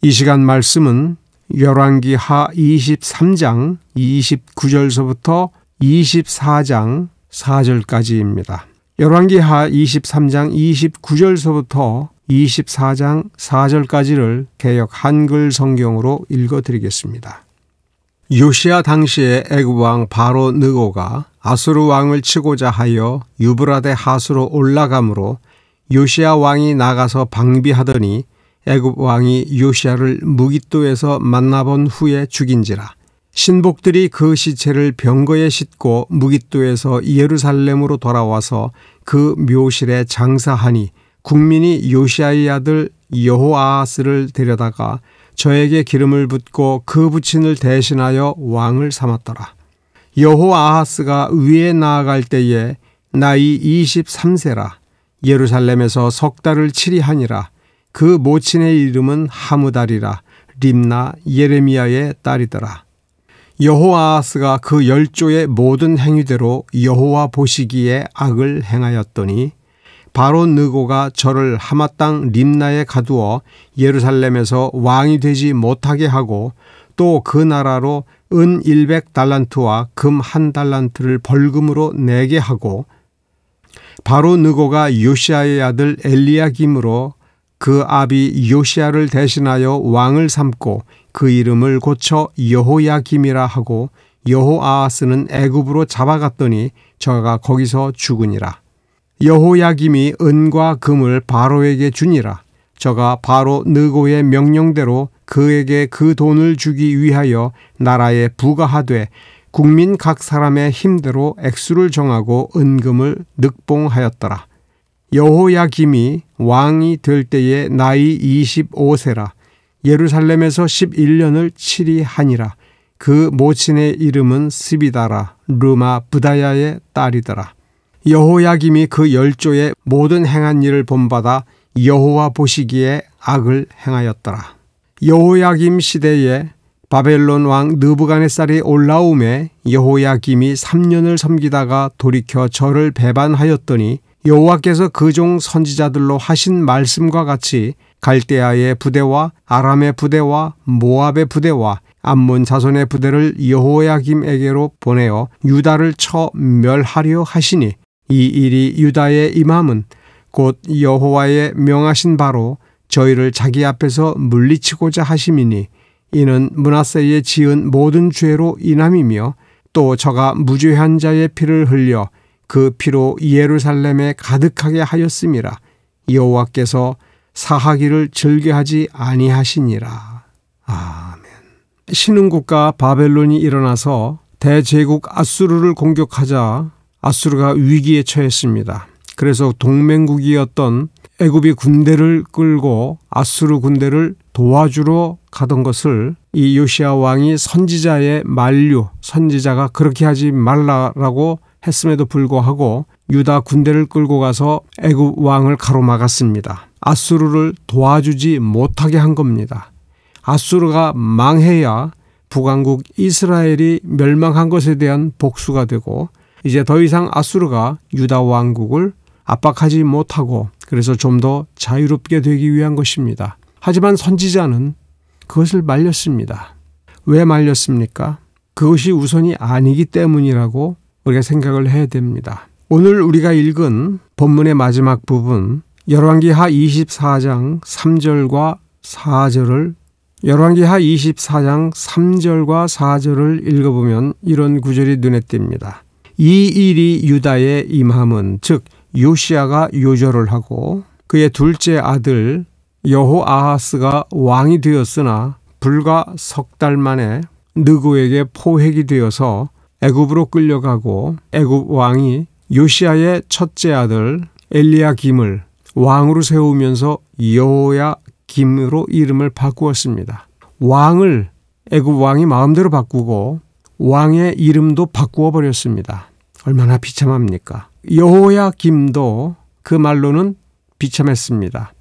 이 시간 말씀은 열왕기하 23장 29절서부터 24장 4절까지입니다. 열왕기하 23장 29절서부터 24장 4절까지를 개역 한글 성경으로 읽어드리겠습니다. 요시야 당시에 애굽 왕 바로 느고가 아수르 왕을 치고자 하여 유브라데 하수로 올라가므로 요시야 왕이 나가서 방비하더니 애굽 왕이 요시야를 무깃도에서 만나본 후에 죽인지라. 신복들이 그 시체를 병거에 싣고 무깃도에서 예루살렘으로 돌아와서 그 묘실에 장사하니 국민이 요시야의 아들 여호아하스를 데려다가 저에게 기름을 붓고 그 부친을 대신하여 왕을 삼았더라. 여호아하스가 위에 나아갈 때에 나이 23세라. 예루살렘에서 석 달을 치리하니라. 그 모친의 이름은 하무달이라. 림나 예레미야의 딸이더라. 여호아하스가 그 열조의 모든 행위대로 여호와 보시기에 악을 행하였더니 바로 느고가 저를 하마 땅 림나에 가두어 예루살렘에서 왕이 되지 못하게 하고 또 그 나라로 은 100달란트와 금 1달란트를 벌금으로 내게 하고 바로 느고가 요시야의 아들 엘리야김으로 그 아비 요시야를 대신하여 왕을 삼고 그 이름을 고쳐 여호야김이라 하고 여호아하스는 애굽으로 잡아갔더니 저가 거기서 죽으니라. 여호야김이 은과 금을 바로에게 주니라. 저가 바로 느고의 명령대로 그에게 그 돈을 주기 위하여 나라에 부과하되 국민 각 사람의 힘대로 액수를 정하고 은금을 늑봉하였더라. 여호야김이 왕이 될 때에 나이 25세라. 예루살렘에서 11년을 치리하니라. 그 모친의 이름은 스비다라. 르마 부다야의 딸이더라. 여호야김이 그 열조의 모든 행한 일을 본받아 여호와 보시기에 악을 행하였더라. 여호야김 시대에 바벨론 왕 느부갓네살이 올라오매 여호야김이 3년을 섬기다가 돌이켜 저를 배반하였더니 여호와께서 그 종 선지자들로 하신 말씀과 같이 갈대아의 부대와 아람의 부대와 모압의 부대와 암몬 자손의 부대를 여호야김에게로 보내어 유다를 쳐 멸하려 하시니 이 일이 유다에 임함은 곧 여호와의 명하신 바로 저희를 자기 앞에서 물리치고자 하심이니 이는 므낫세의 지은 모든 죄로 인함이며 또 저가 무죄한 자의 피를 흘려 그 피로 예루살렘에 가득하게 하였음이라. 여호와께서 사하기를 즐겨하지 아니하시니라. 아멘. 신흥국가 바벨론이 일어나서 대제국 아수르를 공격하자 아수르가 위기에 처했습니다. 그래서 동맹국이었던 애굽이 군대를 끌고 아수르 군대를 도와주러 가던 것을 이 요시야 왕이 선지자의 만류, 선지자가 그렇게 하지 말라라고 했음에도 불구하고 유다 군대를 끌고 가서 애굽 왕을 가로막았습니다. 아수르를 도와주지 못하게 한 겁니다. 아수르가 망해야 북왕국 이스라엘이 멸망한 것에 대한 복수가 되고 이제 더 이상 아수르가 유다 왕국을 압박하지 못하고 그래서 좀 더 자유롭게 되기 위한 것입니다. 하지만 선지자는 그것을 말렸습니다. 왜 말렸습니까? 그것이 우선이 아니기 때문이라고 우리가 생각을 해야 됩니다. 오늘 우리가 읽은 본문의 마지막 부분 열왕기하 24장 3절과 4절을 열왕기하 24장 3절과 4절을 읽어보면 이런 구절이 눈에 띕니다. 이 일이 유다에 임함은 즉 요시야가 요절을 하고 그의 둘째 아들 여호아하스가 왕이 되었으나 불과 석 달 만에 느고에게 포획이 되어서 애굽으로 끌려가고 애굽 왕이 요시야의 첫째 아들 엘리야김을 왕으로 세우면서 여호야김으로 이름을 바꾸었습니다. 왕을 애굽 왕이 마음대로 바꾸고 왕의 이름도 바꾸어 버렸습니다. 얼마나 비참합니까? 여호야김도 그 말로는 비참했습니다.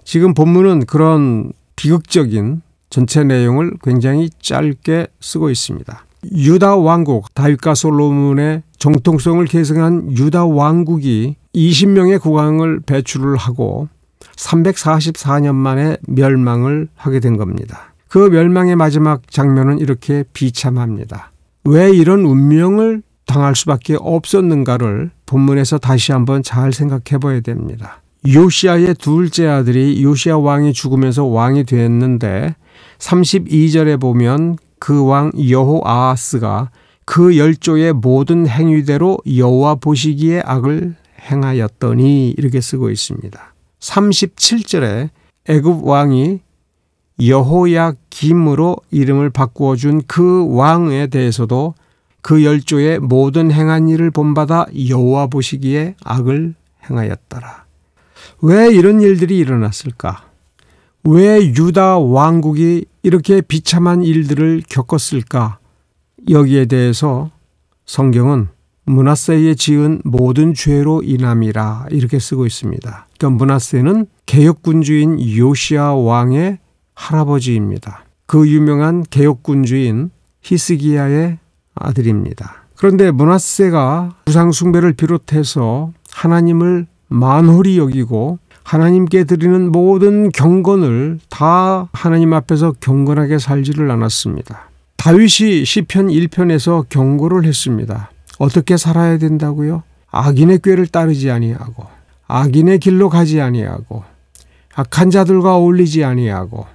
지금 본문은 그런 비극적인 전체 내용을 굉장히 짧게 쓰고 있습니다. 유다 왕국, 다윗과 솔로몬의 정통성을 계승한 유다 왕국이 20명의 국왕을 배출을 하고 344년 만에 멸망을 하게 된 겁니다. 그 멸망의 마지막 장면은 이렇게 비참합니다. 왜 이런 운명을 당할 수밖에 없었는가를 본문에서 다시 한번 잘 생각해 봐야 됩니다. 요시야의 둘째 아들이 요시야 왕이 죽으면서 왕이 됐는데 32절에 보면 그 왕 여호아하스가 그 열조의 모든 행위대로 여호와 보시기에 악을 행하였더니 이렇게 쓰고 있습니다. 37절에 애굽 왕이 여호야김으로 이름을 바꾸어 준 그 왕에 대해서도 그 열조의 모든 행한 일을 본받아 여호와 보시기에 악을 행하였더라. 왜 이런 일들이 일어났을까? 왜 유다 왕국이 이렇게 비참한 일들을 겪었을까? 여기에 대해서 성경은 므낫세에 지은 모든 죄로 인함이라 이렇게 쓰고 있습니다. 그러니까 므낫세는 개역군주인 요시야 왕의 할아버지입니다. 그 유명한 개역군주인 히스기야의 아들입니다. 그런데 므낫세가 우상 숭배를 비롯해서 하나님을 만홀히 여기고 하나님께 드리는 모든 경건을 다 하나님 앞에서 경건하게 살지를 않았습니다. 다윗이 시편 1편에서 경고를 했습니다. 어떻게 살아야 된다고요? 악인의 꾀를 따르지 아니하고 악인의 길로 가지 아니하고 악한 자들과 어울리지 아니하고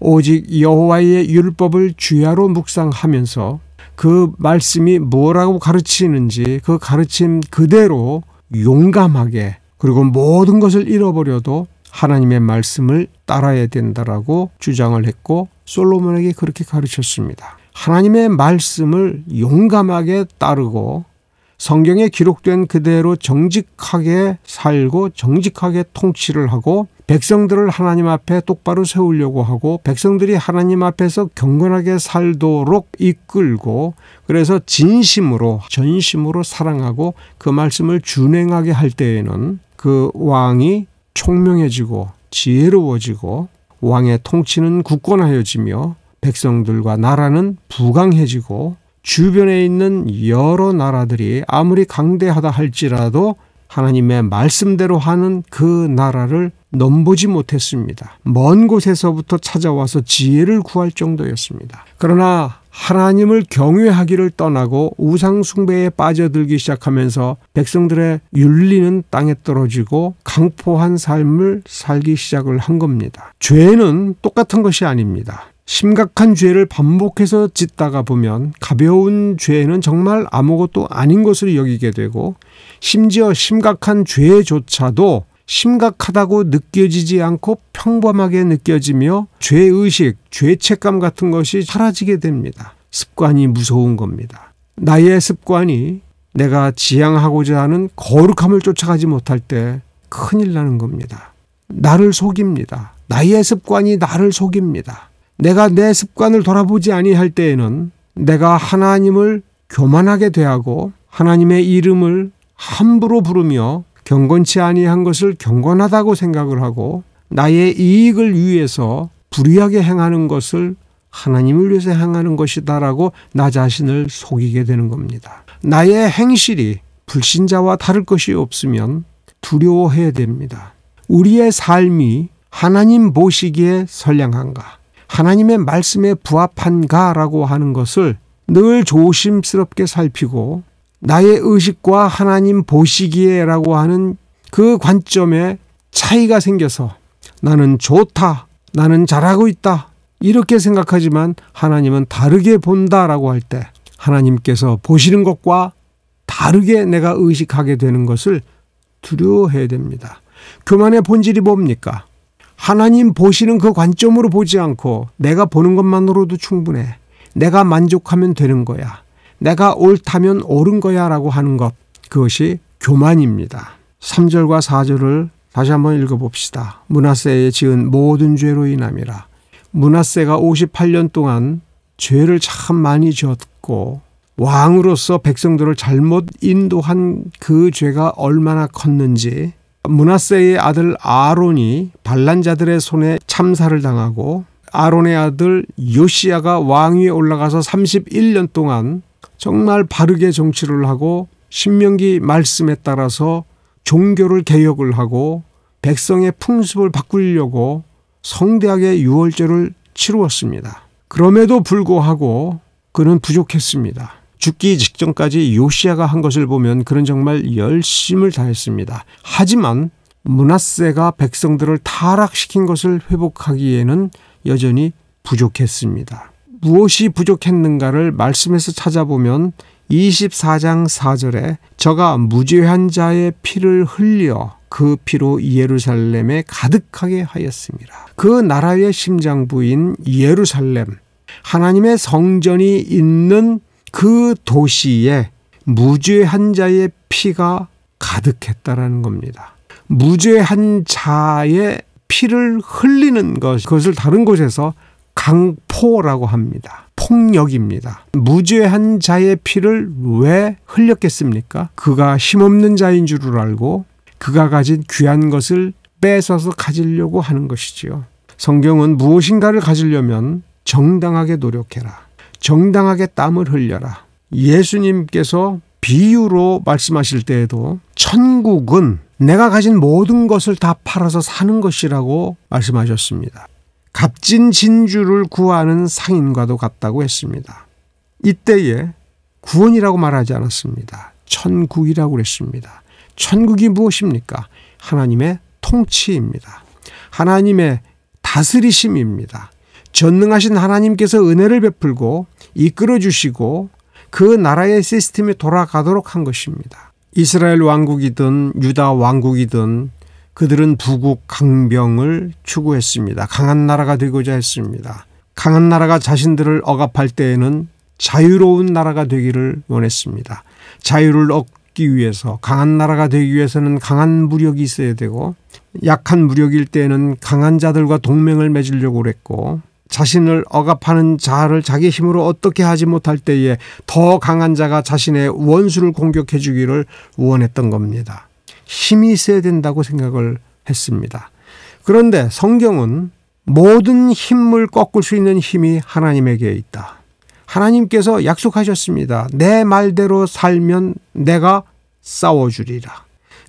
오직 여호와의 율법을 주야로 묵상하면서 그 말씀이 뭐라고 가르치는지 그 가르침 그대로 용감하게 그리고 모든 것을 잃어버려도 하나님의 말씀을 따라야 된다라고 주장을 했고 솔로몬에게 그렇게 가르쳤습니다. 하나님의 말씀을 용감하게 따르고 성경에 기록된 그대로 정직하게 살고 정직하게 통치를 하고 백성들을 하나님 앞에 똑바로 세우려고 하고 백성들이 하나님 앞에서 경건하게 살도록 이끌고 그래서 진심으로 전심으로 사랑하고 그 말씀을 준행하게 할 때에는 그 왕이 총명해지고 지혜로워지고 왕의 통치는 굳건하여지며 백성들과 나라는 부강해지고 주변에 있는 여러 나라들이 아무리 강대하다 할지라도 하나님의 말씀대로 하는 그 나라를 넘보지 못했습니다. 먼 곳에서부터 찾아와서 지혜를 구할 정도였습니다. 그러나 하나님을 경외하기를 떠나고 우상 숭배에 빠져들기 시작하면서 백성들의 윤리는 땅에 떨어지고 강포한 삶을 살기 시작을 한 겁니다. 죄는 똑같은 것이 아닙니다. 심각한 죄를 반복해서 짓다가 보면 가벼운 죄는 정말 아무것도 아닌 것으로 여기게 되고 심지어 심각한 죄조차도 심각하다고 느껴지지 않고 평범하게 느껴지며 죄의식, 죄책감 같은 것이 사라지게 됩니다. 습관이 무서운 겁니다. 나의 습관이 내가 지향하고자 하는 거룩함을 쫓아가지 못할 때 큰일 나는 겁니다. 나를 속입니다. 나의 습관이 나를 속입니다. 내가 내 습관을 돌아보지 아니할 때에는 내가 하나님을 교만하게 대하고 하나님의 이름을 함부로 부르며 경건치 아니한 것을 경건하다고 생각을 하고 나의 이익을 위해서 불의하게 행하는 것을 하나님을 위해서 행하는 것이다라고 나 자신을 속이게 되는 겁니다. 나의 행실이 불신자와 다를 것이 없으면 두려워해야 됩니다. 우리의 삶이 하나님 보시기에 선량한가? 하나님의 말씀에 부합한가라고 하는 것을 늘 조심스럽게 살피고 나의 의식과 하나님 보시기에라고 하는 그 관점에 차이가 생겨서 나는 좋다, 나는 잘하고 있다 이렇게 생각하지만 하나님은 다르게 본다라고 할 때 하나님께서 보시는 것과 다르게 내가 의식하게 되는 것을 두려워해야 됩니다. 교만의 본질이 뭡니까? 하나님 보시는 그 관점으로 보지 않고 내가 보는 것만으로도 충분해. 내가 만족하면 되는 거야. 내가 옳다면 옳은 거야 라고 하는 것. 그것이 교만입니다. 3절과 4절을 다시 한번 읽어봅시다. 므낫세에 지은 모든 죄로 인함이라. 므낫세가 58년 동안 죄를 참 많이 지었고 왕으로서 백성들을 잘못 인도한 그 죄가 얼마나 컸는지 므낫세의 아들 아론이 반란자들의 손에 참사를 당하고 아론의 아들 요시야가 왕위에 올라가서 31년 동안 정말 바르게 정치를 하고 신명기 말씀에 따라서 종교를 개혁을 하고 백성의 풍습을 바꾸려고 성대하게 유월절을 치루었습니다. 그럼에도 불구하고 그는 부족했습니다. 죽기 직전까지 요시야가 한 것을 보면 그는 정말 열심을 다했습니다. 하지만 므낫세가 백성들을 타락시킨 것을 회복하기에는 여전히 부족했습니다. 무엇이 부족했는가를 말씀에서 찾아보면 24장 4절에 저가 무죄한 자의 피를 흘려 그 피로 예루살렘에 가득하게 하였습니다. 그 나라의 심장부인 예루살렘, 하나님의 성전이 있는 그 도시에 무죄한 자의 피가 가득했다라는 겁니다. 무죄한 자의 피를 흘리는 그것을 다른 곳에서 강포라고 합니다. 폭력입니다. 무죄한 자의 피를 왜 흘렸겠습니까? 그가 힘없는 자인 줄을 알고 그가 가진 귀한 것을 뺏어서 가지려고 하는 것이지요. 성경은 무엇인가를 가지려면 정당하게 노력해라. 정당하게 땀을 흘려라. 예수님께서 비유로 말씀하실 때에도 천국은 내가 가진 모든 것을 다 팔아서 사는 것이라고 말씀하셨습니다. 값진 진주를 구하는 상인과도 같다고 했습니다. 이때에 구원이라고 말하지 않았습니다. 천국이라고 그랬습니다. 천국이 무엇입니까? 하나님의 통치입니다. 하나님의 다스리심입니다. 전능하신 하나님께서 은혜를 베풀고 이끌어 주시고 그 나라의 시스템이 돌아가도록 한 것입니다. 이스라엘 왕국이든 유다 왕국이든 그들은 부국 강병을 추구했습니다. 강한 나라가 되고자 했습니다. 강한 나라가 자신들을 억압할 때에는 자유로운 나라가 되기를 원했습니다. 자유를 얻기 위해서, 강한 나라가 되기 위해서는 강한 무력이 있어야 되고, 약한 무력일 때에는 강한 자들과 동맹을 맺으려고 했고, 자신을 억압하는 자를 자기 힘으로 어떻게 하지 못할 때에 더 강한 자가 자신의 원수를 공격해 주기를 원했던 겁니다. 힘이 있어야 된다고 생각을 했습니다. 그런데 성경은 모든 힘을 꺾을 수 있는 힘이 하나님에게 있다. 하나님께서 약속하셨습니다. 내 말대로 살면 내가 싸워주리라.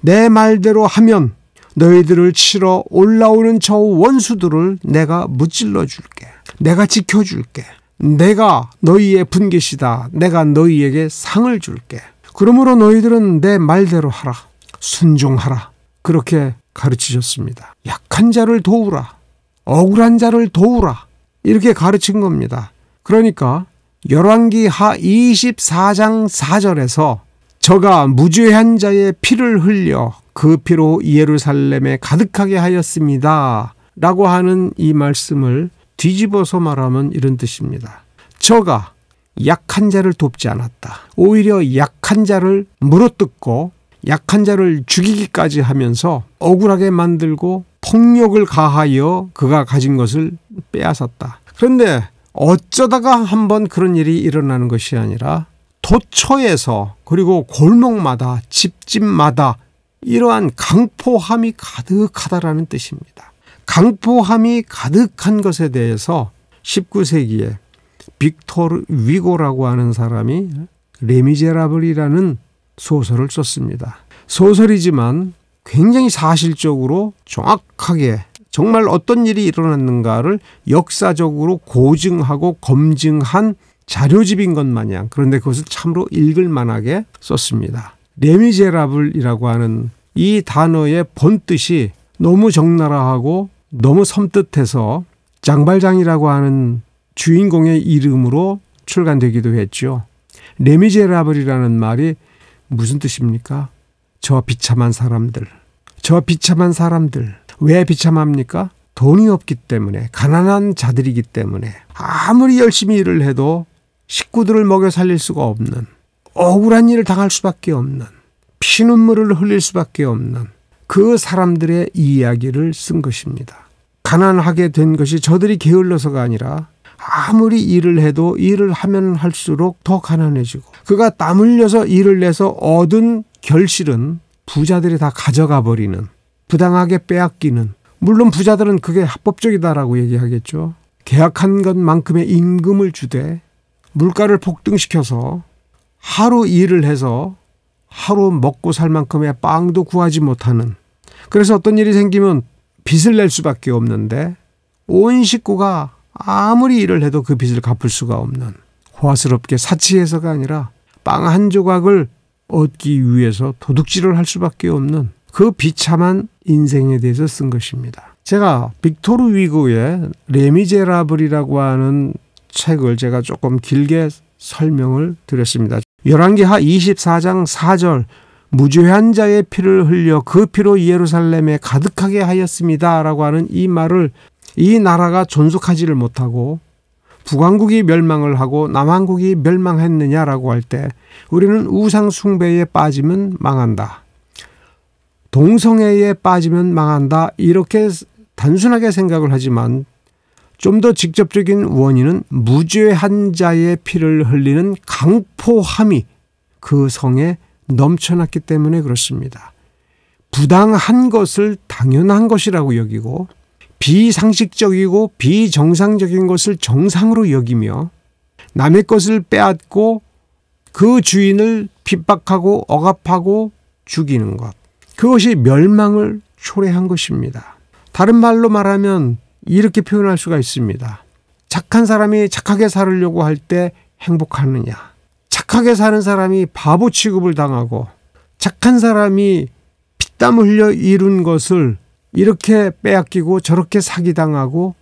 내 말대로 하면 너희들을 치러 올라오는 저 원수들을 내가 무찔러 줄게. 내가 지켜줄게. 내가 너희의 분깃이다. 내가 너희에게 상을 줄게. 그러므로 너희들은 내 말대로 하라. 순종하라. 그렇게 가르치셨습니다. 약한 자를 도우라. 억울한 자를 도우라. 이렇게 가르친 겁니다. 그러니까 열왕기하 24장 4절에서 저가 무죄한 자의 피를 흘려 그 피로 예루살렘에 가득하게 하였습니다. 라고 하는 이 말씀을 뒤집어서 말하면 이런 뜻입니다. 저가 약한 자를 돕지 않았다. 오히려 약한 자를 물어뜯고 약한 자를 죽이기까지 하면서 억울하게 만들고 폭력을 가하여 그가 가진 것을 빼앗았다. 그런데 어쩌다가 한번 그런 일이 일어나는 것이 아니라 도처에서 그리고 골목마다 집집마다 이러한 강포함이 가득하다라는 뜻입니다. 강포함이 가득한 것에 대해서 19세기에 빅토르 위고라고 하는 사람이 레미제라블이라는 소설을 썼습니다. 소설이지만 굉장히 사실적으로 정확하게 정말 어떤 일이 일어났는가를 역사적으로 고증하고 검증한 자료집인 것 마냥, 그런데 그것을 참으로 읽을 만하게 썼습니다. 레미제라블이라고 하는 이 단어의 본뜻이 너무 적나라하고 너무 섬뜩해서 장발장이라고 하는 주인공의 이름으로 출간되기도 했죠. 레미제라블이라는 말이 무슨 뜻입니까? 저 비참한 사람들. 저 비참한 사람들. 왜 비참합니까? 돈이 없기 때문에, 가난한 자들이기 때문에 아무리 열심히 일을 해도 식구들을 먹여 살릴 수가 없는, 억울한 일을 당할 수밖에 없는, 피눈물을 흘릴 수밖에 없는 그 사람들의 이야기를 쓴 것입니다. 가난하게 된 것이 저들이 게을러서가 아니라 아무리 일을 해도 일을 하면 할수록 더 가난해지고, 그가 땀 흘려서 일을 내서 얻은 결실은 부자들이 다 가져가 버리는, 부당하게 빼앗기는, 물론 부자들은 그게 합법적이다라고 얘기하겠죠. 계약한 것만큼의 임금을 주되 물가를 폭등시켜서 하루 일을 해서 하루 먹고 살 만큼의 빵도 구하지 못하는, 그래서 어떤 일이 생기면 빚을 낼 수밖에 없는데 온 식구가 아무리 일을 해도 그 빚을 갚을 수가 없는, 호화스럽게 사치해서가 아니라 빵 한 조각을 얻기 위해서 도둑질을 할 수밖에 없는 그 비참한 인생에 대해서 쓴 것입니다. 제가 빅토르 위고의 레미제라블이라고 하는 책을 제가 조금 길게 설명을 드렸습니다. 열왕기하 24장 4절, 무죄한 자의 피를 흘려 그 피로 예루살렘에 가득하게 하였습니다 라고 하는 이 말을, 이 나라가 존속하지를 못하고 북왕국이 멸망을 하고 남왕국이 멸망했느냐라고 할 때 우리는 우상 숭배에 빠지면 망한다, 동성애에 빠지면 망한다, 이렇게 단순하게 생각을 하지만 좀 더 직접적인 원인은 무죄한 자의 피를 흘리는 강포함이 그 성에 넘쳐났기 때문에 그렇습니다. 부당한 것을 당연한 것이라고 여기고 비상식적이고 비정상적인 것을 정상으로 여기며 남의 것을 빼앗고 그 주인을 핍박하고 억압하고 죽이는 것, 그것이 멸망을 초래한 것입니다. 다른 말로 말하면 이렇게 표현할 수가 있습니다. 착한 사람이 착하게 살으려고 할 때 행복하느냐, 착하게 사는 사람이 바보 취급을 당하고 착한 사람이 피땀 흘려 이룬 것을 이렇게 빼앗기고 저렇게 사기당하고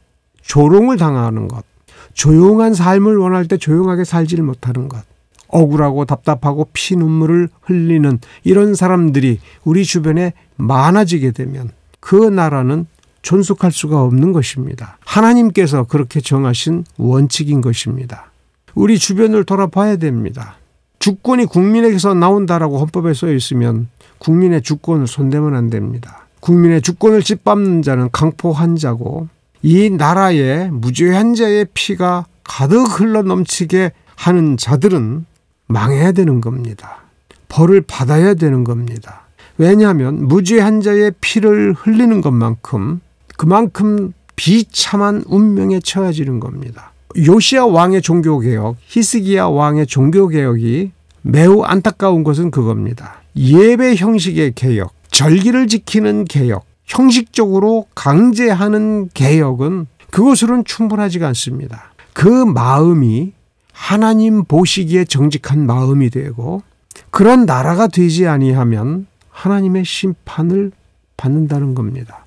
조롱을 당하는 것, 조용한 삶을 원할 때 조용하게 살지를 못하는 것, 억울하고 답답하고 피눈물을 흘리는 이런 사람들이 우리 주변에 많아지게 되면 그 나라는 존속할 수가 없는 것입니다. 하나님께서 그렇게 정하신 원칙인 것입니다. 우리 주변을 돌아봐야 됩니다. 주권이 국민에게서 나온다라고 헌법에 써 있으면 국민의 주권을 손대면 안 됩니다. 국민의 주권을 짓밟는 자는 강포한 자고, 이 나라에 무죄한 자의 피가 가득 흘러 넘치게 하는 자들은 망해야 되는 겁니다. 벌을 받아야 되는 겁니다. 왜냐하면 무죄한 자의 피를 흘리는 것만큼 그만큼 비참한 운명에 처해지는 겁니다. 요시야 왕의 종교개혁, 히스기야 왕의 종교개혁이 매우 안타까운 것은 그겁니다. 예배 형식의 개혁, 절기를 지키는 개혁, 형식적으로 강제하는 개혁은 그것으로는 충분하지가 않습니다. 그 마음이 하나님 보시기에 정직한 마음이 되고 그런 나라가 되지 아니하면 하나님의 심판을 받는다는 겁니다.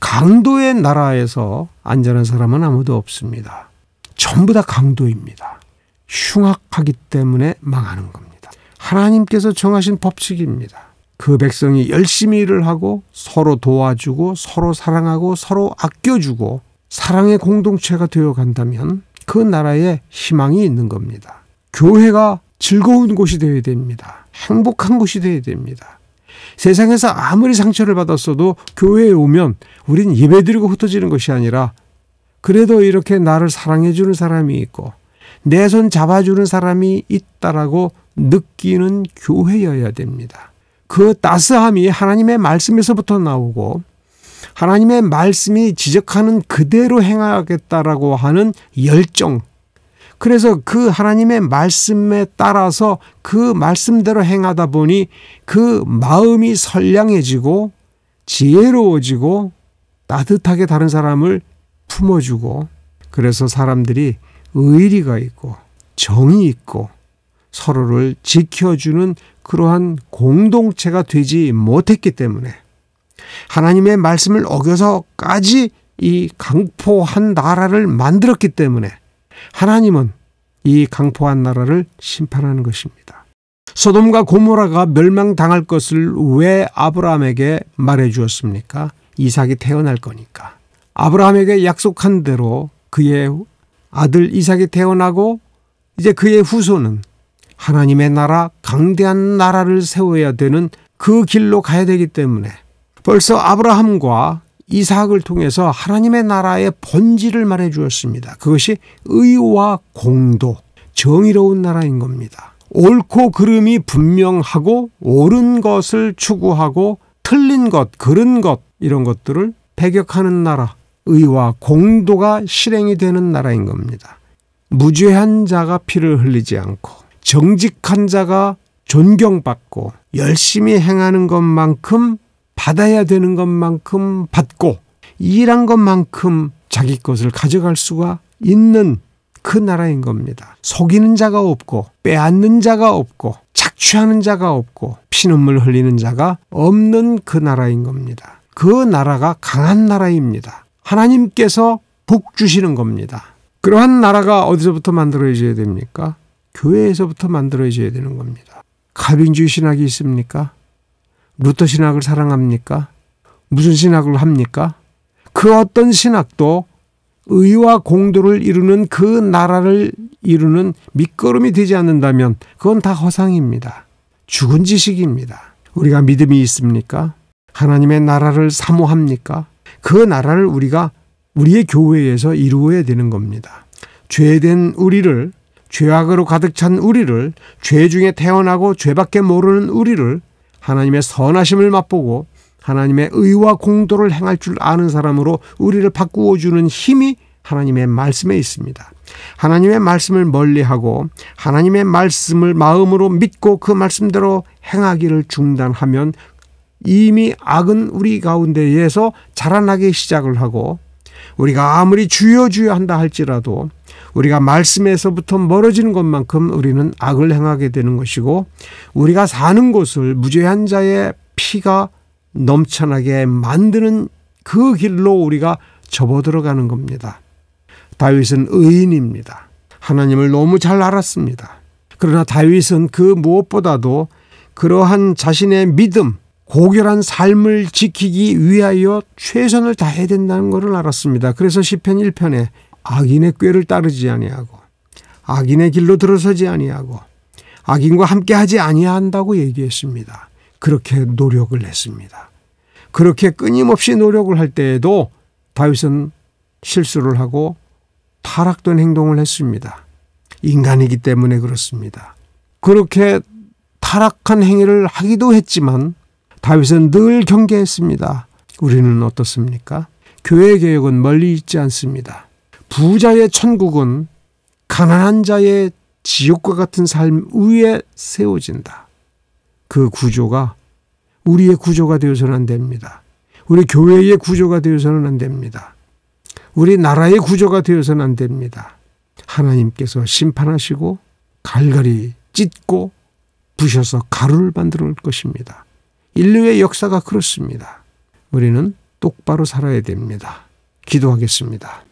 강도의 나라에서 안전한 사람은 아무도 없습니다. 전부 다 강도입니다. 흉악하기 때문에 망하는 겁니다. 하나님께서 정하신 법칙입니다. 그 백성이 열심히 일을 하고 서로 도와주고 서로 사랑하고 서로 아껴주고 사랑의 공동체가 되어간다면 그 나라에 희망이 있는 겁니다. 교회가 즐거운 곳이 되어야 됩니다. 행복한 곳이 되어야 됩니다. 세상에서 아무리 상처를 받았어도 교회에 오면 우린 예배드리고 흩어지는 것이 아니라 그래도 이렇게 나를 사랑해 주는 사람이 있고 내 손 잡아주는 사람이 있다라고 느끼는 교회여야 됩니다. 그 따스함이 하나님의 말씀에서부터 나오고 하나님의 말씀이 지적하는 그대로 행하겠다라고 하는 열정, 그래서 그 하나님의 말씀에 따라서 그 말씀대로 행하다 보니 그 마음이 선량해지고 지혜로워지고 따뜻하게 다른 사람을 품어주고, 그래서 사람들이 의리가 있고 정이 있고 서로를 지켜주는 그러한 공동체가 되지 못했기 때문에, 하나님의 말씀을 어겨서까지 이 강포한 나라를 만들었기 때문에 하나님은 이 강포한 나라를 심판하는 것입니다. 소돔과 고모라가 멸망당할 것을 왜 아브라함에게 말해 주었습니까? 이삭이 태어날 거니까. 아브라함에게 약속한 대로 그의 아들 이삭이 태어나고 이제 그의 후손은 하나님의 나라, 강대한 나라를 세워야 되는 그 길로 가야 되기 때문에 벌써 아브라함과 이삭을 통해서 하나님의 나라의 본질을 말해 주었습니다. 그것이 의와 공도, 정의로운 나라인 겁니다. 옳고 그름이 분명하고 옳은 것을 추구하고 틀린 것, 그른 것, 이런 것들을 배격하는 나라, 의와 공도가 실행이 되는 나라인 겁니다. 무죄한 자가 피를 흘리지 않고 정직한 자가 존경받고 열심히 행하는 것만큼 받아야 되는 것만큼 받고 일한 것만큼 자기 것을 가져갈 수가 있는 그 나라인 겁니다. 속이는 자가 없고 빼앗는 자가 없고 착취하는 자가 없고 피눈물 흘리는 자가 없는 그 나라인 겁니다. 그 나라가 강한 나라입니다. 하나님께서 복 주시는 겁니다. 그러한 나라가 어디서부터 만들어져야 됩니까? 교회에서부터 만들어져야 되는 겁니다. 칼빈주의 신학이 있습니까? 루터 신학을 사랑합니까? 무슨 신학을 합니까? 그 어떤 신학도 의와 공도를 이루는 그 나라를 이루는 밑거름이 되지 않는다면 그건 다 허상입니다. 죽은 지식입니다. 우리가 믿음이 있습니까? 하나님의 나라를 사모합니까? 그 나라를 우리가 우리의 교회에서 이루어야 되는 겁니다. 죄된 우리를, 죄악으로 가득 찬 우리를, 죄 중에 태어나고 죄밖에 모르는 우리를 하나님의 선하심을 맛보고 하나님의 의와 공도를 행할 줄 아는 사람으로 우리를 바꾸어 주는 힘이 하나님의 말씀에 있습니다. 하나님의 말씀을 멀리하고 하나님의 말씀을 마음으로 믿고 그 말씀대로 행하기를 중단하면 이미 악은 우리 가운데에서 자라나기 시작을 하고 우리가 아무리 주여 주여 한다 할지라도 우리가 말씀에서부터 멀어지는 것만큼 우리는 악을 행하게 되는 것이고 우리가 사는 곳을 무죄한 자의 피가 넘쳐나게 만드는 그 길로 우리가 접어들어가는 겁니다. 다윗은 의인입니다. 하나님을 너무 잘 알았습니다. 그러나 다윗은 그 무엇보다도 그러한 자신의 믿음, 고결한 삶을 지키기 위하여 최선을 다해야 된다는 것을 알았습니다. 그래서 시편 1편에 악인의 꾀를 따르지 아니하고 악인의 길로 들어서지 아니하고 악인과 함께하지 아니한다고 얘기했습니다. 그렇게 노력을 했습니다. 그렇게 끊임없이 노력을 할 때에도 다윗은 실수를 하고 타락된 행동을 했습니다. 인간이기 때문에 그렇습니다. 그렇게 타락한 행위를 하기도 했지만 다윗은 늘 경계했습니다. 우리는 어떻습니까? 교회 개혁은 멀리 있지 않습니다. 부자의 천국은 가난한 자의 지옥과 같은 삶 위에 세워진다. 그 구조가 우리의 구조가 되어서는 안 됩니다. 우리 교회의 구조가 되어서는 안 됩니다. 우리 나라의 구조가 되어서는 안 됩니다. 하나님께서 심판하시고 갈갈이 찢고 부셔서 가루를 만들 것입니다. 인류의 역사가 그렇습니다. 우리는 똑바로 살아야 됩니다. 기도하겠습니다.